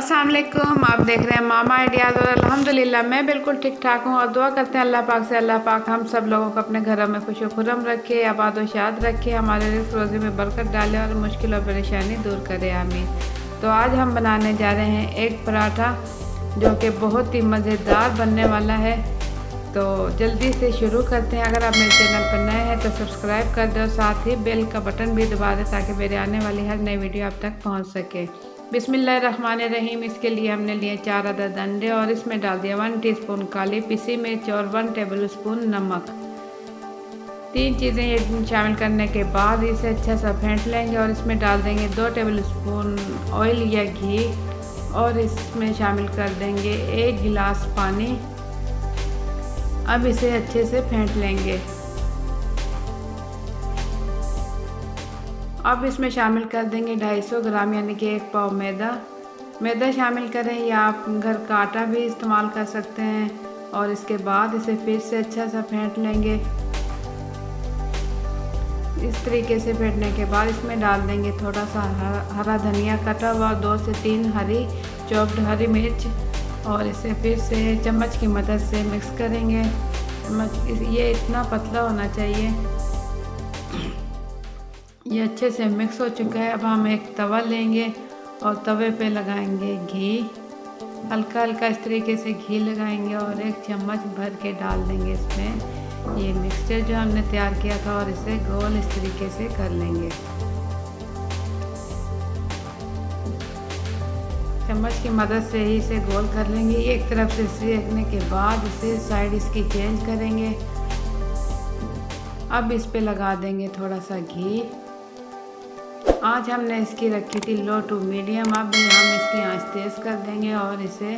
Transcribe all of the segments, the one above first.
अस्सलाम वालेकुम। आप देख रहे हैं मामा आइडियाज़ और अल्हम्दुलिल्लाह मैं बिल्कुल ठीक ठाक हूँ और दुआ करते हैं अल्लाह पाक से अल्लाह पाक हम सब लोगों को अपने घरों में खुश खुरम रखे, आबाद व शाद रखे, हमारे रिज़्क़ रोज़ी में बरकत डाले और मुश्किल और परेशानी दूर करे, आमीन। तो आज हम बनाने जा रहे हैं एग पराठा जो कि बहुत ही मज़ेदार बनने वाला है। तो जल्दी से शुरू करते हैं। अगर आप मेरे चैनल पर नए हैं तो सब्सक्राइब कर दो, साथ ही बेल का बटन भी दबा दें ताकि मेरे आने वाली हर नई वीडियो आप तक पहुंच सके। बिस्मिल्लाहिर्रहमानिर्रहीम। इसके लिए हमने लिए 4 अदद अंडे और इसमें डाल दिया 1 टीस्पून काली पिसी मिर्च और 1 टेबलस्पून नमक। 3 चीज़ें ये शामिल करने के बाद इसे अच्छा सा फेंट लेंगे और इसमें डाल देंगे 2 टेबलस्पून ऑयल या घी और इसमें शामिल कर देंगे 1 गिलास पानी। अब इसे अच्छे से फेंट लेंगे। अब इसमें शामिल कर देंगे 250 ग्राम यानी कि 1 पाव मैदा शामिल करें या आप घर का आटा भी इस्तेमाल कर सकते हैं। और इसके बाद इसे फिर से अच्छा सा फेंट लेंगे। इस तरीके से फेंटने के बाद इसमें डाल देंगे थोड़ा सा हरा धनिया कटा हुआ, 2 से 3 हरी चॉप्ड हरी मिर्च और इसे फिर से चम्मच की मदद से मिक्स करेंगे। ये इतना पतला होना चाहिए। ये अच्छे से मिक्स हो चुका है। अब हम एक तवा लेंगे और तवे पे लगाएंगे घी। हल्का हल्का इस तरीके से घी लगाएंगे और 1 चम्मच भर के डाल देंगे इसमें ये मिक्सचर जो हमने तैयार किया था और इसे गोल इस तरीके से कर लेंगे। चम्मच की मदद से ही इसे गोल कर लेंगे। एक तरफ से सेकने के बाद इसे साइड इसकी चेंज करेंगे। अब इस पे लगा देंगे थोड़ा सा घी। आज हमने इसकी रखी थी लो टू मीडियम। अब हम इसकी आंच तेज़ कर देंगे और इसे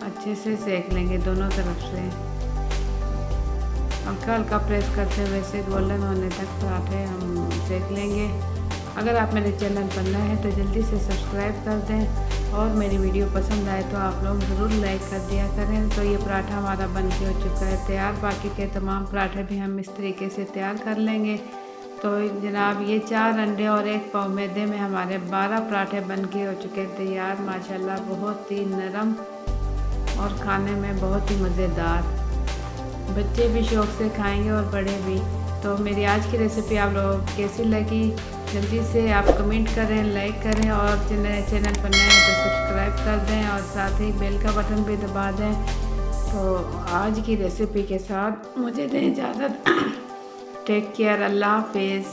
अच्छे से सेक लेंगे दोनों तरफ से। हल्का हल्का प्रेस करते हुए इसे गोल्डन होने तक पराठे हम सेक लेंगे। अगर आप मेरे चैनल पर नए हैं तो जल्दी से सब्सक्राइब कर दें और मेरी वीडियो पसंद आए तो आप लोग ज़रूर लाइक कर दिया करें। तो ये पराठा हमारा बन के हो चुका है तैयार। बाकी के तमाम पराठे भी हम इस तरीके से तैयार कर लेंगे। तो जनाब ये 4 अंडे और 1 पाव मैदे में हमारे 12 पराठे बन के हो चुके हैं तैयार। माशाल्लाह बहुत ही नरम और खाने में बहुत ही मज़ेदार। बच्चे भी शौक़ से खाएँगे और बड़े भी। तो मेरी आज की रेसिपी आप लोगों को कैसी लगी जल्दी से आप कमेंट करें, लाइक करें और चैनल पर नए हैं तो सब्सक्राइब कर दें और साथ ही बेल का बटन भी दबा दें। तो आज की रेसिपी के साथ मुझे दें इजाज़त। टेक केयर, अल्लाह हाफिज़।